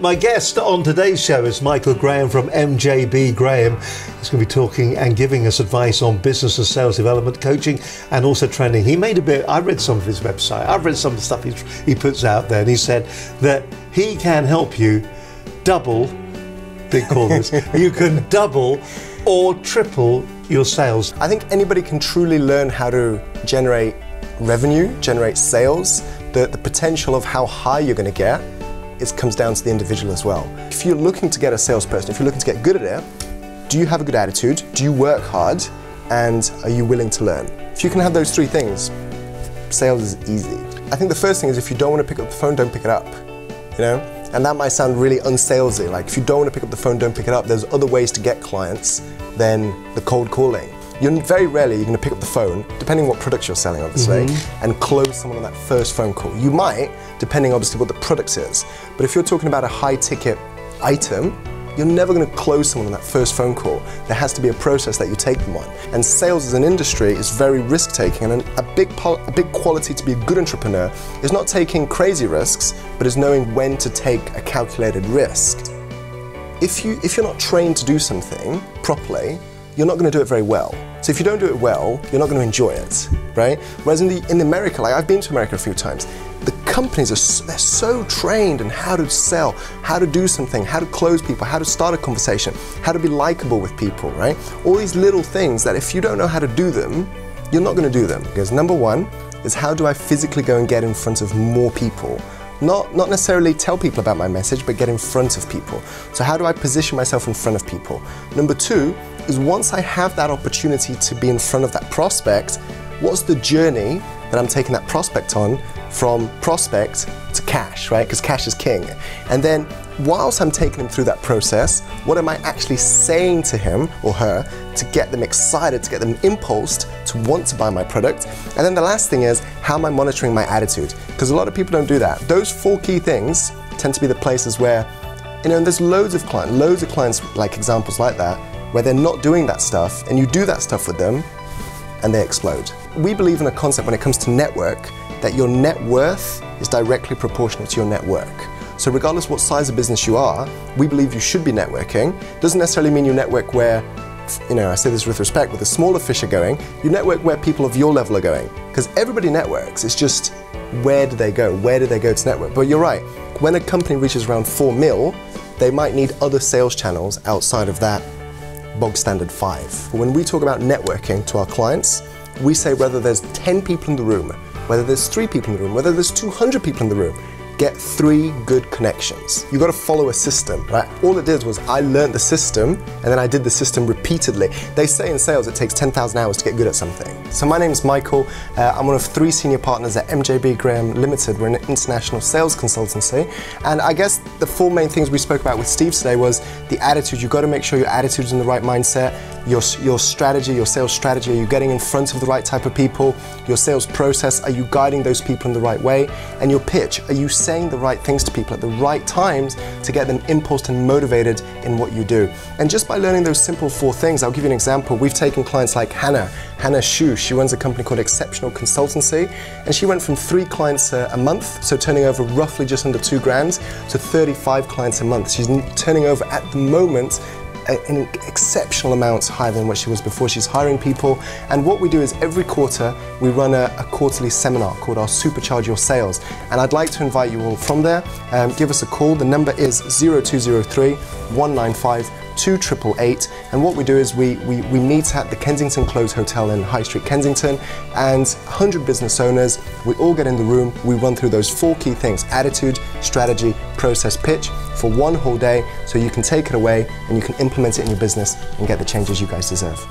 my guest on today's show is Michael Graham from MJB Graham. He's going to be talking and giving us advice on business and sales development, coaching, and also training. He made a bit, I read some of his website, I've read some of the stuff he puts out there, and he said that he can help you double, big call this, you can double or triple your sales. I think anybody can truly learn how to generate revenue, generate sales. The potential of how high you're going to get, it comes down to the individual as well. If you're looking to get a salesperson, if you're looking to get good at it, do you have a good attitude? Do you work hard? And are you willing to learn? If you can have those three things, sales is easy. I think the first thing is if you don't want to pick up the phone, don't pick it up. You know? And that might sound really unsalesy. Like if you don't want to pick up the phone, don't pick it up. There's other ways to get clients than the cold calling. Very rarely you're going to pick up the phone, depending on what products you're selling, obviously, and close someone on that first phone call. You might, depending obviously what the product is. But if you're talking about a high-ticket item, you're never going to close someone on that first phone call. There has to be a process that you take them on. And sales as an industry is very risk-taking, and a big quality to be a good entrepreneur is not taking crazy risks, but is knowing when to take a calculated risk. If you're not trained to do something properly, you're not going to do it very well. So if you don't do it well, you're not going to enjoy it, right? Whereas in America, like I've been to America a few times, the companies they're so trained in how to sell, how to do something, how to close people, how to start a conversation, how to be likable with people, right? All these little things that if you don't know how to do them, you're not going to do them. Because number one is how do I physically go and get in front of more people? Not necessarily tell people about my message, but get in front of people. So how do I position myself in front of people? Number two is once I have that opportunity to be in front of that prospect, what's the journey that I'm taking that prospect on from prospect to cash, right? Because cash is king. And then whilst I'm taking him through that process, what am I actually saying to him or her to get them excited, to get them impulsed to want to buy my product? And then the last thing is, how am I monitoring my attitude? Because a lot of people don't do that. Those four key things tend to be the places where, you know, and there's loads of clients like examples like that, where they're not doing that stuff, and you do that stuff with them, and they explode. We believe in a concept when it comes to network, that your net worth is directly proportional to your network. So regardless what size of business you are, we believe you should be networking. Doesn't necessarily mean you network where, you know, I say this with respect, where the smaller fish are going, you network where people of your level are going. Because everybody networks, it's just where do they go? Where do they go to network? But you're right, when a company reaches around 4 mil, they might need other sales channels outside of that bog standard 5. When we talk about networking to our clients, we say whether there's 10 people in the room, whether there's 3 people in the room, whether there's 200 people in the room, get 3 good connections. You got to follow a system, right? All it did was I learned the system and then I did the system repeatedly. They say in sales it takes 10,000 hours to get good at something. So my name is Michael. I'm one of 3 senior partners at MJB Graham Limited. We're an international sales consultancy. And I guess the 4 main things we spoke about with Steve today was the attitude. You've got to make sure your attitude's in the right mindset. Your strategy, your sales strategy, are you getting in front of the right type of people? Your sales process, are you guiding those people in the right way? And your pitch, are you saying the right things to people at the right times to get them impulsed and motivated in what you do? And just by learning those simple 4 things, I'll give you an example. We've taken clients like Hannah Shu. She runs a company called Exceptional Consultancy, and she went from 3 clients a month, so turning over roughly just under 2 grand, to 35 clients a month. She's turning over at the moment an exceptional amount higher than what she was before. She's hiring people, and what we do is every quarter we run a quarterly seminar called our Supercharge Your Sales, and I'd like to invite you all from there. Give us a call. The number is 0203 195 2888, and what we do is we meet at the Kensington Close Hotel in High Street, Kensington, and 100 business owners. We all get in the room, we run through those 4 key things: attitude, strategy, process, pitch, for 1 whole day, so you can take it away and you can implement it in your business and get the changes you guys deserve.